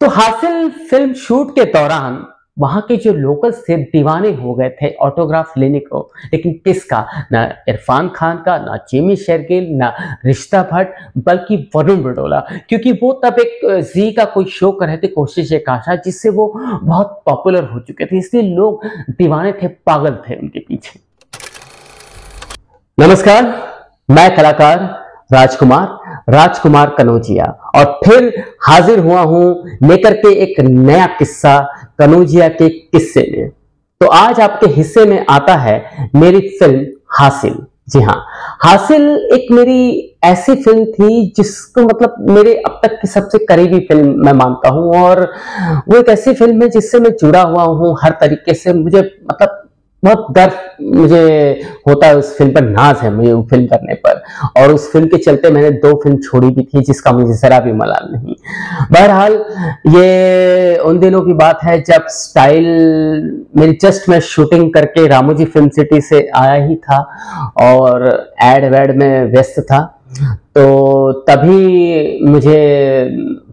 तो हासिल film shoot के दौरान वहां के जो लोकल्स थे दीवाने हो गए थे ऑटोग्राफ लेने को। लेकिन किसका? ना इरफान खान का, ना जिमी शेरगिल, ना रिश्ता भट्ट, बल्कि वरुण बड़ोला। क्योंकि वो तब एक जी का कोई शो कर रहे थे, कोशिश एक आशा, जिससे वो बहुत पॉपुलर हो चुके थे, इसलिए लोग दीवाने थे, पागल थे उनके पीछे। नमस्कार, मैं कलाकार राजकुमार कनौजिया और फिर हाजिर हुआ हूं लेकर के एक नया किस्सा कनौजिया के किस्से में। तो आज आपके हिस्से में आता है मेरी फिल्म हासिल। जी हाँ, हासिल एक मेरी ऐसी फिल्म थी जिसको मतलब मेरे अब तक की सबसे करीबी फिल्म मैं मानता हूं, और वो एक ऐसी फिल्म है जिससे मैं जुड़ा हुआ हूं हर तरीके से। मुझे मतलब बहुत गर्व मुझे होता है, उस फिल्म पर नाज है मुझे वो फिल्म करने पर, और उस फिल्म के चलते मैंने 2 फिल्म छोड़ी भी थी जिसका मुझे जरा भी मलाल नहीं। बहरहाल ये उन दिनों की बात है जब स्टाइल मेरी जस्ट मैं शूटिंग करके रामोजी फिल्म सिटी से आया ही था और एड वेड में व्यस्त था। तो तभी मुझे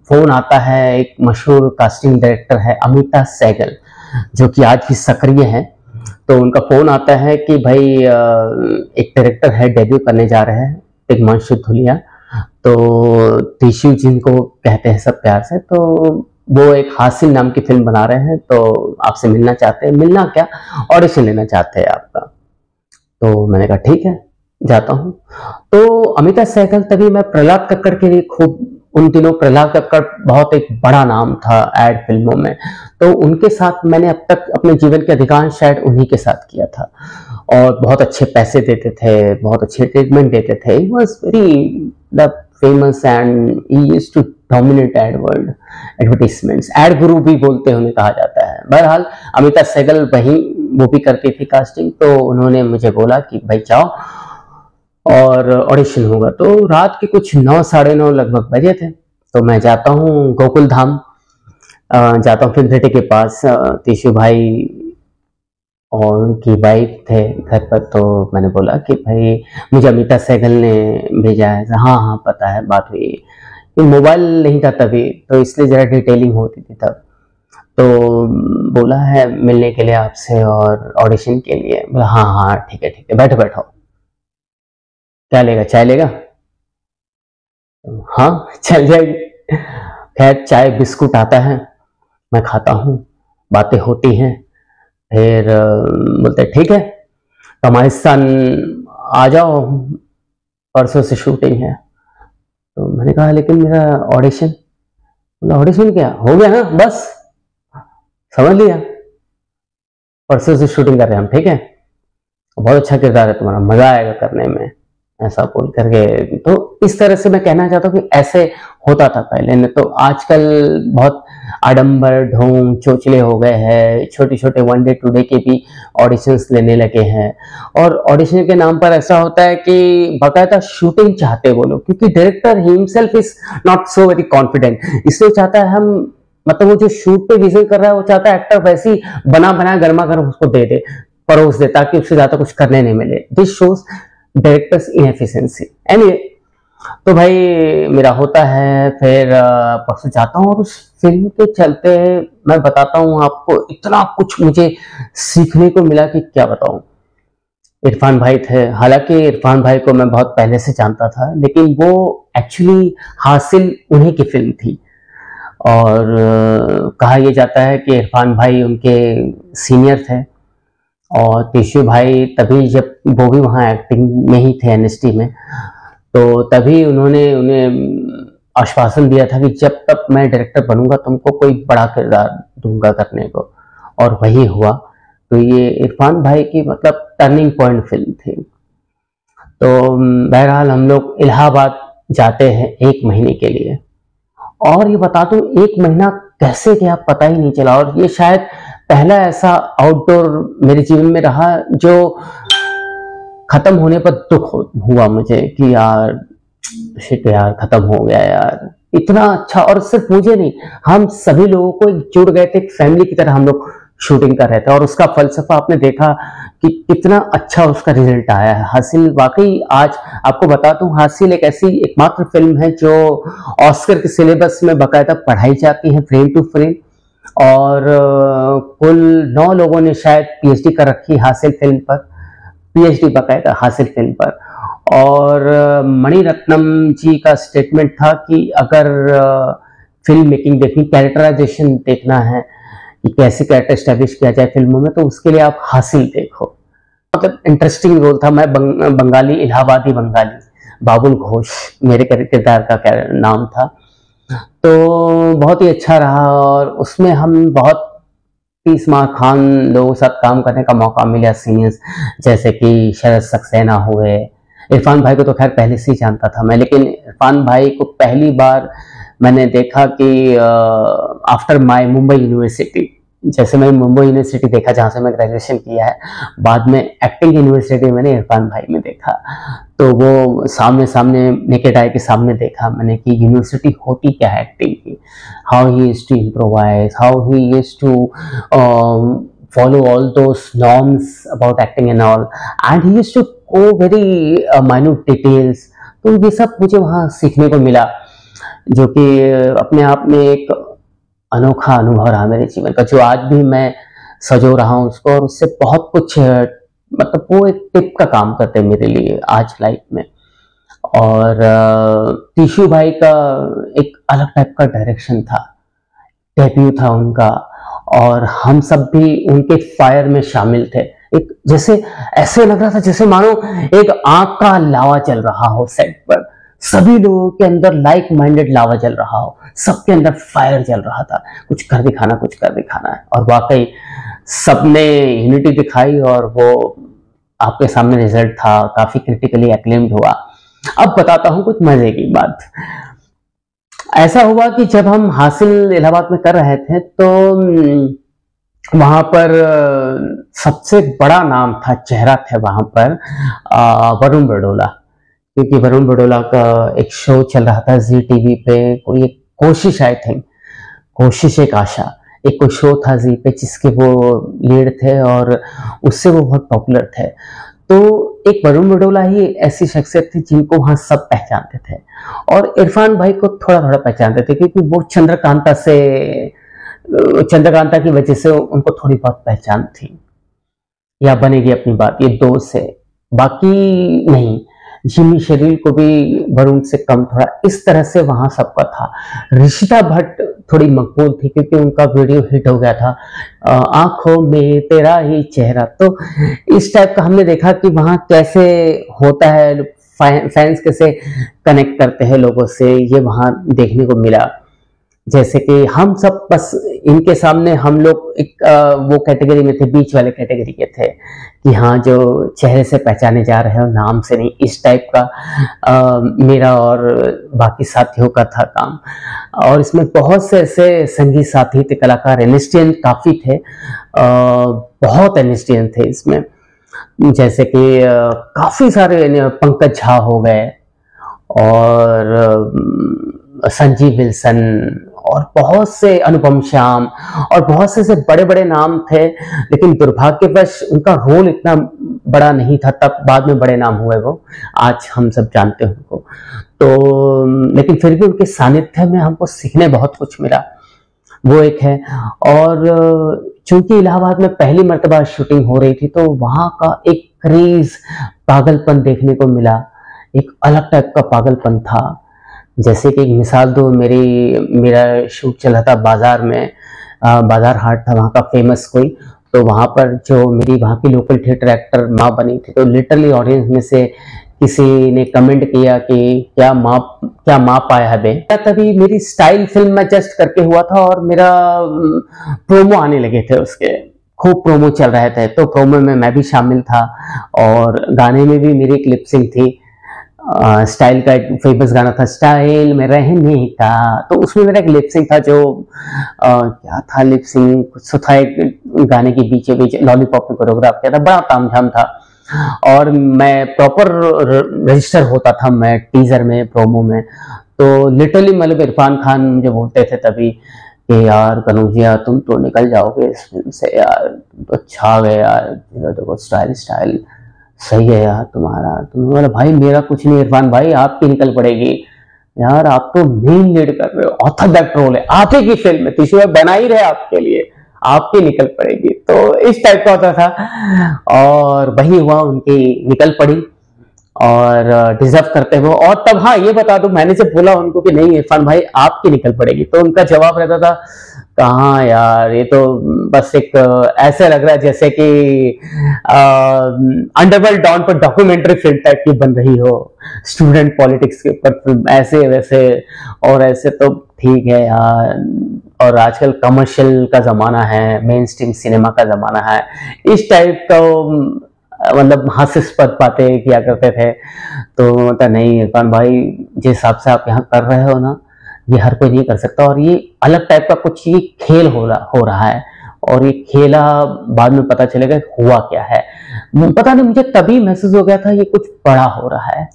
फोन आता है, एक मशहूर कास्टिंग डायरेक्टर है अमिता सहगल, जो कि आज भी सक्रिय है। तो उनका फोन आता है कि भाई एक डायरेक्टर है, डेब्यू करने जा रहे हैं, तिग्मांशु धुलिया, तो टिशू जिनको कहते हैं सब प्यार से, तो वो एक हासिल नाम की फिल्म बना रहे हैं, तो आपसे मिलना चाहते हैं। मिलना क्या, ऑडिशन लेना चाहते हैं आपका। तो मैंने कहा ठीक है, जाता हूँ। तो अमिता सहगल, तभी मैं प्रहलाद कक्कड़ के लिए खूब, उन दिनों प्रहलाद कक्कड़ बहुत एक बड़ा नाम था एड फिल्मों में, तो उनके साथ मैंने अब तक अपने जीवन के अधिकांश एड उन्हीं के साथ किया था, और बहुत अच्छे पैसे देते थे, बहुत अच्छे ट्रीटमेंट देते थे। He was very the famous and he used to dominate ad world advertisements. Ad guru भी बोलते हैं, उन्हें कहा जाता है। बहरहाल अमिता सहगल वहीं वो भी करती थी कास्टिंग, तो उन्होंने मुझे बोला कि भाई जाओ और ऑडिशन होगा। तो रात के कुछ 9 साढ़े 9 लगभग बजे थे। तो मैं जाता हूँ गोकुल धाम, जाता हूँ फिल्म सिटी के पास। टिशू भाई और उनकी वाइफ थे घर पर। तो मैंने बोला कि भाई मुझे अमिता सहगल ने भेजा है। हाँ हाँ पता है, बात हुई। मोबाइल नहीं था तभी, तो इसलिए जरा डिटेलिंग होती थी तब। तो बोला है मिलने के लिए आपसे और ऑडिशन के लिए। बोला हाँ हाँ ठीक है बैठो बैठो। क्या लेगा, चाय लेगा? हाँ चल जाएगी। खैर चाय बिस्कुट आता है, मैं खाता हूँ, बातें होती हैं। फिर बोलते ठीक है तो हमारे साथ आ जाओ, परसों से शूटिंग है। तो मैंने कहा लेकिन मेरा ऑडिशन। बोला ऑडिशन क्या हो गया ना, बस समझ लिया, परसों से शूटिंग कर रहे हैं हम, ठीक है? बहुत अच्छा किरदार है तुम्हारा, मजा आएगा करने में, ऐसा बोल करके। तो इस तरह से मैं कहना चाहता हूँ कि ऐसे होता था पहले। न तो आजकल बहुत आडंबर ढोंग चोचले हो गए हैं, छोटे छोटे 1 डे 2 डे के भी ऑडिशंस लेने लगे हैं, और ऑडिशन के नाम पर ऐसा होता है कि बाकायदा शूटिंग चाहते हैं वो लोग, क्योंकि director himself is not so very confident. इसलिए चाहता है हम, मतलब वो जो शूट पे विजन कर रहा है वो चाहता है एक्टर वैसे ही बना बनाया गर्मा गर्म उसको दे दे, परोस दे, ताकि उससे ज्यादा कुछ करने नहीं मिले। This shows directors inefficiency. Anyway, तो भाई मेरा होता है, फिर परसों जाता हूँ, और उस फिल्म के चलते मैं बताता हूँ आपको, इतना कुछ मुझे सीखने को मिला कि क्या बताऊं। इरफान भाई थे, हालांकि इरफान भाई को मैं बहुत पहले से जानता था, लेकिन वो एक्चुअली हासिल उन्हीं की फिल्म थी। और कहा यह जाता है कि इरफान भाई उनके सीनियर थे, और टिशू भाई तभी, जब वो भी वहाँ एक्टिंग में ही थे एनएसटी में, तो तभी उन्होंने उन्हें आश्वासन दिया था कि जब तक मैं डायरेक्टर बनूंगा तुमको कोई बड़ा किरदार दूंगा करने को, और वही हुआ। तो ये इरफान भाई की मतलब टर्निंग पॉइंट फिल्म थी। तो बहरहाल हम लोग इलाहाबाद जाते हैं 1 महीने के लिए, और ये बता दूं 1 महीना कैसे गया पता ही नहीं चला, और ये शायद पहला ऐसा आउटडोर मेरे जीवन में रहा जो खत्म होने पर दुख हुआ मुझे कि यार शिट यार, खत्म हो गया यार। इतना अच्छा, और सिर्फ मुझे नहीं, हम सभी लोगों को जुड़ गए थे, एक फैमिली की तरह हम लोग शूटिंग कर रहे थे, और उसका फलसफा आपने देखा कि कितना अच्छा उसका रिजल्ट आया है। हासिल वाकई, आज आपको बताता हूँ, हासिल एक ऐसी एकमात्र फिल्म है जो ऑस्कर के सिलेबस में बाकायदा पढ़ाई जाती है फ्रेम टू फ्रेम, और कुल 9 लोगों ने शायद पीएचडी कर रखी हासिल फिल्म पर, पीएचडी बाकायदा हासिल फिल्म पर। और मणिरत्नम जी का स्टेटमेंट था कि अगर फिल्म मेकिंग देखनी, कैरेक्टराइजेशन देखना है कि कैसे कैरेक्टर स्टैब्लिश किया जाए फिल्मों में, तो उसके लिए आप हासिल देखो। मतलब इंटरेस्टिंग रोल था। मैं बंगाली, इलाहाबादी बंगाली, बाबुल घोष मेरे किरदार का नाम था। तो बहुत ही अच्छा रहा, और उसमें हम बहुत तीसमार खान लोगों के साथ काम करने का मौका मिला, सीनियर्स जैसे कि शरद सक्सेना हुए। इरफान भाई को तो खैर पहले से ही जानता था मैं, लेकिन इरफान भाई को पहली बार मैंने देखा कि आफ्टर माय मुंबई यूनिवर्सिटी, जैसे मैं मुंबई यूनिवर्सिटी देखा जहाँ से मैं ग्रेजुएशन किया है, बाद में एक्टिंग यूनिवर्सिटी मैंने इरफान भाई में देखा। तो वो सामने सामने नेकेड आई के सामने देखा मैंने कि यूनिवर्सिटी होती क्या है एक्टिंग की, how he is to improvise, how he is to follow all those norms about acting and all, and he used to go very minute details। तो ये सब मुझे वहाँ सीखने को मिला, जो कि अपने आप में एक अनोखा अनुभव रहा मेरे जीवन का, जो आज भी मैं सजो रहा हूँ उसको, और उससे बहुत कुछ, मतलब वो एक टिप का काम करते हैं मेरे लिए आज लाइफ में। और टिशू भाई का एक अलग टाइप का डायरेक्शन था, डेब्यू था उनका, और हम सब भी उनके फायर में शामिल थे। एक जैसे ऐसे लग रहा था जैसे मानो एक आग का लावा चल रहा हो सेट पर, सभी लोगों के अंदर लाइक माइंडेड लावा जल रहा हो, सबके अंदर फायर जल रहा था, कुछ कर दिखाना, कुछ कर दिखाना है। और वाकई सबने यूनिटी दिखाई, और वो आपके सामने रिजल्ट था, काफी क्रिटिकली एक्लेम्ड हुआ। अब बताता हूं कुछ मजे की बात। ऐसा हुआ कि जब हम हासिल इलाहाबाद में कर रहे थे, तो वहां पर सबसे बड़ा नाम था, चेहरा थे वहां पर वरुण बड़ोला, क्योंकि वरुण बड़ोला का एक शो चल रहा था जी टीवी पे, कोई एक कोशिश, आई थिंक कोशिश एक आशा, एक कोई शो था जी पे जिसके वो लीड थे, और उससे वो बहुत पॉपुलर थे। तो एक वरुण बड़ोला ही ऐसी शख्सियत थी जिनको वहां सब पहचानते थे, और इरफान भाई को थोड़ा थोड़ा पहचानते थे, क्योंकि वो चंद्रकांता की वजह से उनको थोड़ी बहुत पहचान थी, या बनेगी अपनी बात, ये दो से, बाकी नहीं। जिमी शरीर को भी वरुण से कम थोड़ा, इस तरह से वहां सबका था। ऋषिता भट्ट थोड़ी मकबूल थी क्योंकि उनका वीडियो हिट हो गया था, आंखों में तेरा ही चेहरा। तो इस टाइप का हमने देखा कि वहां कैसे होता है, फैंस कैसे कनेक्ट करते हैं लोगों से, ये वहां देखने को मिला। जैसे कि हम सब बस इनके सामने हम लोग एक वो कैटेगरी में थे, बीच वाले कैटेगरी के थे, कि हाँ जो चेहरे से पहचाने जा रहे हो, नाम से नहीं, इस टाइप का मेरा और बाकी साथियों का था काम। और इसमें बहुत से ऐसे संगीत साथी थे, कलाकार, एनएसटीएन काफी थे, बहुत एनएसटीएन थे इसमें, जैसे कि काफी सारे पंकज झा हो गए, और संजीव विल्सन, और बहुत से अनुपम श्याम, और बहुत से बड़े बड़े नाम थे, लेकिन दुर्भाग्यवश उनका रोल इतना बड़ा नहीं था तब, बाद में बड़े नाम हुए वो, आज हम सब जानते हैं उनको। तो लेकिन फिर भी उनके सानिध्य में हमको सीखने बहुत कुछ मिला, वो एक है। और चूंकि इलाहाबाद में पहली मर्तबा शूटिंग हो रही थी, तो वहां का एक क्रेज, पागलपन देखने को मिला, एक अलग टाइप का पागलपन था। जैसे कि एक मिसाल दो, मेरा शूट चला था बाजार में, बाजार हाट था वहाँ का फेमस कोई, तो वहाँ पर जो मेरी वहाँ की लोकल थिएटर एक्टर माँ बनी थी, तो लिटरली ऑडियंस में से किसी ने कमेंट किया कि क्या माँ पाया है बे। तभी मेरी स्टाइल फिल्म में जस्ट करके हुआ था, और मेरा प्रोमो आने लगे थे, उसके खूब प्रोमो चल रहे थे, तो प्रोमो में मैं भी शामिल था, और गाने में भी मेरी एक लिपसिंग थी। स्टाइल का एक फेमस गाना था, स्टाइल में रहने का, तो उसमें मेरा एक लिपसिंग था, जो क्या था लिपसिंग, कुछ था एक गाने के बीचों बीच लॉलीपॉप में कोरियोग्राफ किया था, बड़ा तामझाम था, और मैं प्रॉपर रजिस्टर होता था मैं टीजर में, प्रोमो में। तो लिटरली मतलब इरफान खान मुझे बोलते थे तभी कि यार कनौजिया तुम तो निकल जाओगे इस फिल्म से यार, तुम तो छा गए यार, देखो स्टाइल सही है यार तुम्हारा। तुम बोले भाई मेरा कुछ नहीं इरफान भाई, आपकी निकल पड़ेगी यार, आप तो मेन लीड कर रहे हो, ऑथर दैट रोल है, आप ही की फिल्म है, तीसरी बार बना ही रहे आपके लिए, आपकी निकल पड़ेगी। तो इस टाइप का होता था और वही हुआ, उनकी निकल पड़ी और डिजर्व करते हो। और तब हाँ ये बता दूं, मैंने जब बोला उनको कि नहीं इरफान भाई आपकी निकल पड़ेगी, तो उनका जवाब रहता था कहाँ यार, ये तो बस एक ऐसे लग रहा है जैसे कि अंडरवर्ल्ड डॉन पर डॉक्यूमेंट्री फिल्म टाइप की बन रही हो, स्टूडेंट पॉलिटिक्स के ऊपर फिल्म, ऐसे वैसे। और ऐसे तो ठीक है यार, और आजकल कमर्शियल का जमाना है, मेन स्ट्रीम सिनेमा का जमाना है, इस टाइप का मतलब हास्यास्पद बातें किया करते थे। तो मतलब नहीं इरफान भाई, जिस हिसाब से आप यहाँ कर रहे हो ना, ये हर कोई नहीं कर सकता, और ये अलग टाइप का कुछ ये खेल हो रहा है, और ये खेला बाद में पता चलेगा हुआ क्या है। पता नहीं, मुझे तभी महसूस हो गया था ये कुछ बड़ा हो रहा है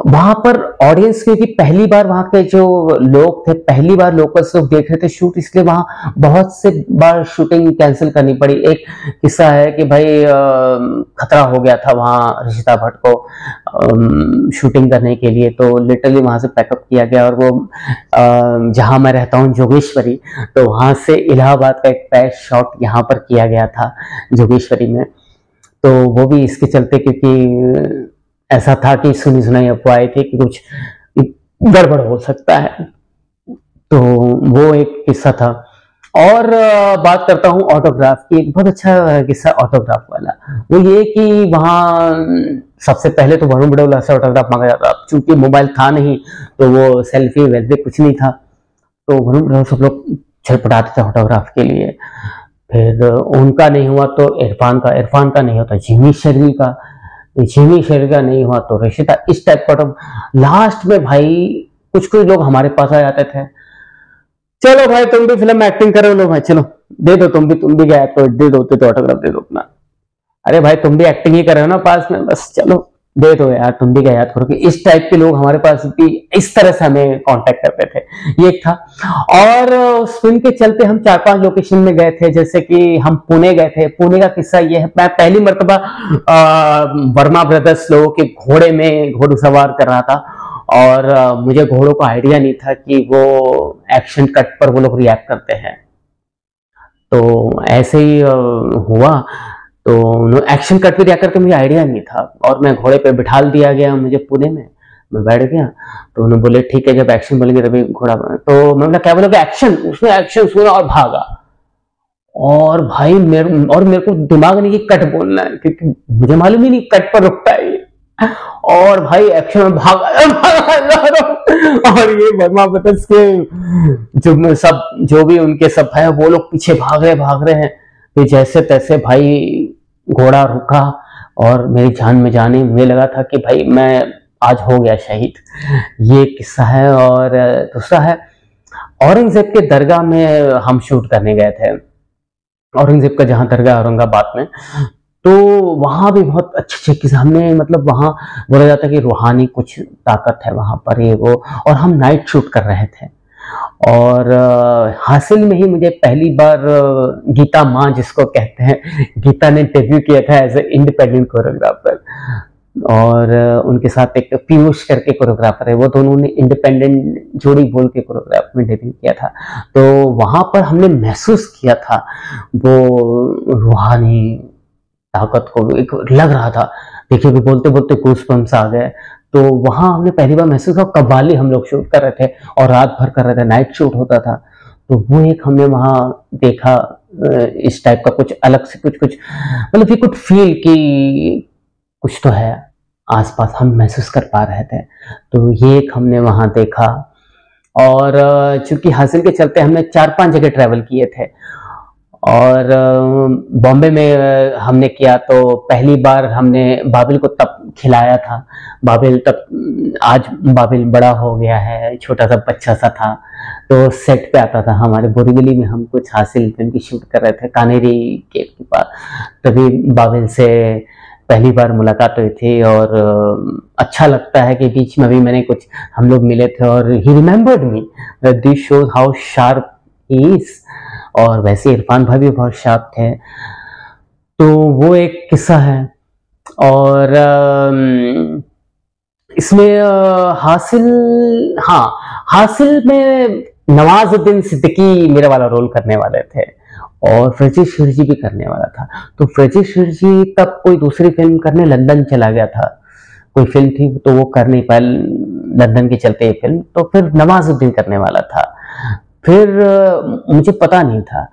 वहां पर। ऑडियंस क्योंकि पहली बार वहां के जो लोग थे, पहली बार लोकल्स लोग देख रहे थे शूट, इसलिए वहां बहुत से बार शूटिंग कैंसिल करनी पड़ी। एक किस्सा है कि भाई खतरा हो गया था वहां ऋषिता भट्ट को शूटिंग करने के लिए, तो लिटरली वहां से पैकअप किया गया, और वो जहां मैं रहता हूँ जोगेश्वरी, तो वहां से इलाहाबाद का एक पैच शॉट यहाँ पर किया गया था जोगेश्वरी में। तो वो भी इसके चलते, क्योंकि ऐसा था कि सुनी सुनाई अफवाहें थी कि कुछ गड़बड़ हो सकता है, तो वो एक किस्सा था। और बात करता हूँ ऑटोग्राफ की, एक बहुत अच्छा किस्सा ऑटोग्राफ वाला। वो ये कि वहाँ सबसे पहले तो वरुण बड़ौला से ऑटोग्राफ मांगा जाता, चूंकि मोबाइल था नहीं तो वो सेल्फी वेल्फी कुछ नहीं था, तो वरुण बड़ौला सब लोग छटपटाते थे ऑटोग्राफ के लिए। फिर उनका नहीं हुआ तो इरफान का नहीं होता जिमी शेरगिल का नहीं हुआ तो ऋषिता, इस टाइप का। लास्ट में भाई कुछ लोग हमारे पास आ जाते थे, चलो भाई तुम भी फिल्म में एक्टिंग करो, लो भाई चलो दे दो, तुम भी गया तो दे दो, तो ऑटोग्राफ दे दो अपना। अरे भाई तुम भी एक्टिंग ही कर रहे हो ना पास में, बस चलो दे दो यार, तुम भी गया करो। इस टाइप के लोग हमारे पास भी इस तरह से हमें कांटेक्ट करते थे, ये एक था। और उस फिल्म के चलते हम 4-5 लोकेशन में गए थे, जैसे कि हम पुणे गए थे। पुणे का किस्सा ये है, मैं पहली मर्तबा वर्मा ब्रदर्स लोगों के घोड़े में घोड़सवार कर रहा था, और मुझे घोड़ों का आइडिया नहीं था कि वो एक्शन कट पर वो लोग रिएक्ट करते हैं। तो ऐसे ही हुआ, तो एक्शन कट पे रिएक्ट करके मुझे आइडिया नहीं था, और मैं घोड़े पे बिठाल दिया गया मुझे पुणे में, मैं बैठ गया। तो उन्होंने बोले ठीक है जब एक्शन बोलेंगे तभी घोड़ा, तो मैं बोला क्या बोलोगे, एक्शन। उसने एक्शन सुना और भागा, और भाई मेरे को दिमाग नहीं कि कट बोलना है, क्योंकि मुझे मालूम ही नहीं कट पर रुकता है ये। और भाई एक्शन में भागा और ये वर्मा ब्रदर्स के जो भी उनके सब है वो लोग पीछे भाग रहे हैं। फिर जैसे तैसे भाई घोड़ा रुका और मेरी जान में जाने, मुझे लगा था कि भाई मैं आज हो गया शहीद। ये किस्सा है। और दूसरा है, औरंगजेब के दरगाह में हम शूट करने गए थे। औरंगजेब का जहाँ दरगाह औरंगाबाद में, तो वहां भी बहुत अच्छे किस्से हमने, मतलब वहां बोला जाता है कि रूहानी कुछ ताकत है वहां पर, ये वो। और हम नाइट शूट कर रहे थे, और हासिल में ही मुझे पहली बार गीता माँ जिसको कहते हैं, गीता ने डेब्यू किया था एज ए इंडिपेंडेंट कोरियोग्राफर, और उनके साथ एक पीयूष करके कोरियोग्राफर है, वो दोनों ने इंडिपेंडेंट जोड़ी बोल के कोरियोग्राफ में डेब्यू किया था। तो वहां पर हमने महसूस किया था वो रूहानी ताकत को, एक लग रहा था। देखिए भी बोलते बोलते गूज़बम्स आ गए। तो वहां हमने पहली बार महसूस किया, कव्वाली हम लोग शूट कर रहे थे और रात भर कर रहे थे, नाइट शूट होता था। तो वो एक हमने वहां देखा, इस टाइप का कुछ अलग से कुछ मतलब ये कुछ फील कि कुछ तो है आसपास, हम महसूस कर पा रहे थे। तो ये एक हमने वहां देखा। और चूंकि हासिल के चलते हमने 4-5 जगह ट्रैवल किए थे, और बॉम्बे में हमने किया तो पहली बार हमने बाबिल को तब खिलाया था। बाबिल तब, आज बाबिल बड़ा हो गया है, छोटा सा बच्चा सा था, तो सेट पे आता था हमारे बोरीवली में। हम कुछ हासिल फिल्म की शूट कर रहे थे कानेरी गेट के पास, तभी बाबिल से पहली बार मुलाकात हुई थी। और अच्छा लगता है कि बीच में भी मैंने कुछ, हम लोग मिले थे और he remembered me. This shows how sharp is, और वैसे इरफान भाई भी बहुत शार्प थे। तो वो एक किस्सा है। और इसमें हासिल, हाँ, हासिल में नवाजुद्दीन सिद्दीकी मेरा वाला रोल करने वाले थे और फर्जी शिरजी भी करने वाला था। तो फर्जी शिरजी तब कोई दूसरी फिल्म करने लंदन चला गया था, कोई फिल्म थी तो वो कर नहीं पाया लंदन के चलते ये फिल्म, तो फिर नवाजुद्दीन करने वाला था। फिर मुझे पता नहीं था,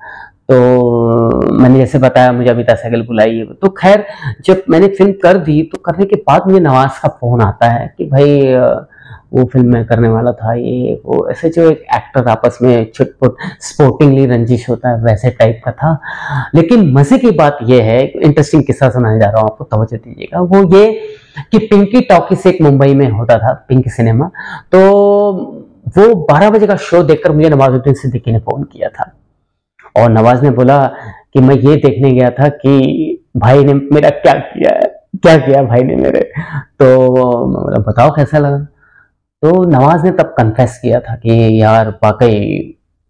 तो मैंने जैसे बताया मुझे अमिता सहगल बुलाई है। तो खैर जब मैंने फिल्म कर दी तो करने के बाद मुझे नवाज का फोन आता है कि भाई वो फिल्म में करने वाला था, ये वो, ऐसे जो एक एक्टर आपस में छुटपुट स्पोर्टिंगली रंजिश होता है वैसे टाइप का था। लेकिन मजे की बात यह है, इंटरेस्टिंग किस्सा सुनाने जा रहा हूँ आपको, तवज्जो दीजिएगा। वो ये कि पिंकी टॉकीज एक मुंबई में होता था, पिंकी सिनेमा, तो वो 12 बजे का शो देखकर मुझे नवाजुद्दीन सिद्दीकी ने फोन किया था और नवाज ने बोला कि मैं ये देखने गया था कि भाई ने मेरा क्या किया है, क्या किया भाई ने मेरे। तो बताओ कैसा लगा। तो नवाज ने तब कन्फेस किया था कि यार वाकई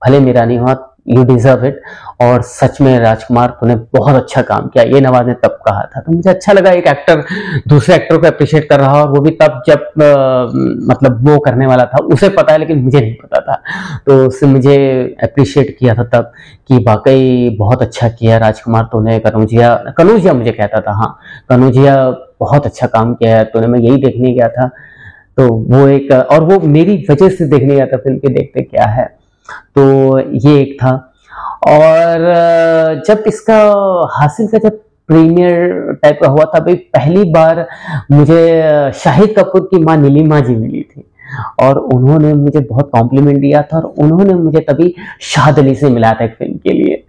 भले मेरा नहीं हुआ, यू डिजर्व इट, और सच में राजकुमार तूने बहुत अच्छा काम किया, ये नवाज ने तब कहा था। तो मुझे अच्छा लगा एक एक्टर दूसरे एक्टर को अप्रिशिएट कर रहा, और वो भी तब जब मतलब वो करने वाला था, उसे पता है लेकिन मुझे नहीं पता था। तो उससे मुझे अप्रिशिएट किया था तब कि वाकई बहुत अच्छा किया राजकुमार तूने, कनौजिया, कनौजिया मुझे कहता था, हाँ कनौजिया बहुत अच्छा काम किया है तूने, मैं यही देखने गया था। तो वो एक, और वो मेरी वजह से देखने गया था फिल्म के, देखते क्या है। तो ये एक था। और जब इसका हासिल का जब प्रीमियर टाइप का हुआ था, भाई पहली बार मुझे शाहिद कपूर की माँ नीलिमा जी मिली थी और उन्होंने मुझे बहुत कॉम्प्लीमेंट दिया था, और उन्होंने मुझे तभी शाहद अली से मिलाया था एक फिल्म के लिए।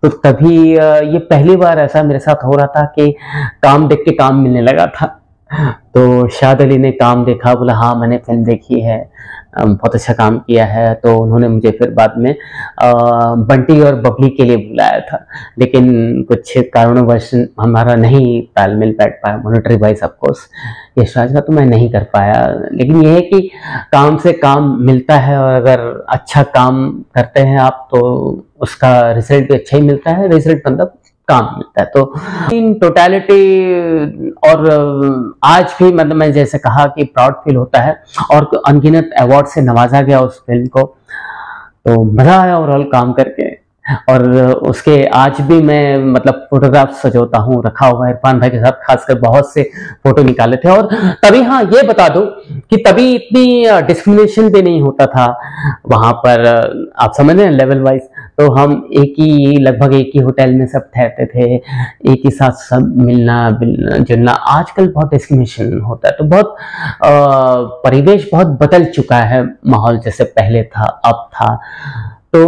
तो तभी ये पहली बार ऐसा मेरे साथ हो रहा था कि काम देख के काम मिलने लगा था। तो शाहद अली ने काम देखा, बोला हाँ मैंने फिल्म देखी है, बहुत अच्छा काम किया है। तो उन्होंने मुझे फिर बाद में बंटी और बबली के लिए बुलाया था, लेकिन कुछ कारणवश हमारा नहीं तालमेल बैठ पाया, मॉनिटरी वाइज ऑफकोर्स यशराज का तो मैं नहीं कर पाया। लेकिन यह है कि काम से काम मिलता है, और अगर अच्छा काम करते हैं आप तो उसका रिजल्ट भी अच्छा ही मिलता है, रिजल्ट मतलब काम मिलता है। तो इन टोटलिटी, और आज भी मतलब मैं जैसे कहा कि प्राउड फील होता है, और अनगिनत अवार्ड से नवाजा गया उस फिल्म को, तो मजा आया ओवरऑल काम करके। और उसके आज भी मैं मतलब फोटोग्राफ सजोता हूँ, रखा हुआ है इरफान भाई के साथ, खासकर बहुत से फोटो निकाले थे। और तभी हाँ ये बता दूं कि तभी इतनी डिस्क्रिमिनेशन भी नहीं होता था वहां पर, आप समझ रहे हैं लेवल वाइज। तो हम एक ही, लगभग एक ही होटल में सब ठहरते थे, एक ही साथ सब मिलना जुलना। आजकल बहुत डिस्क्रिमिनेशन होता है, तो बहुत परिवेश बहुत बदल चुका है, माहौल जैसे पहले था अब था। तो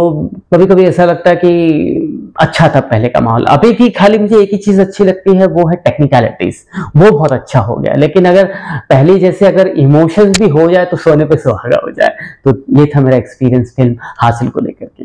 कभी कभी ऐसा लगता है कि अच्छा था पहले का माहौल। अभी भी खाली मुझे एक ही चीज अच्छी लगती है, वो है टेक्निकलिटीज, वो बहुत अच्छा हो गया। लेकिन अगर पहले जैसे अगर इमोशंस भी हो जाए तो सोने पे सुहागा हो जाए। तो ये था मेरा एक्सपीरियंस फिल्म हासिल को लेकर के।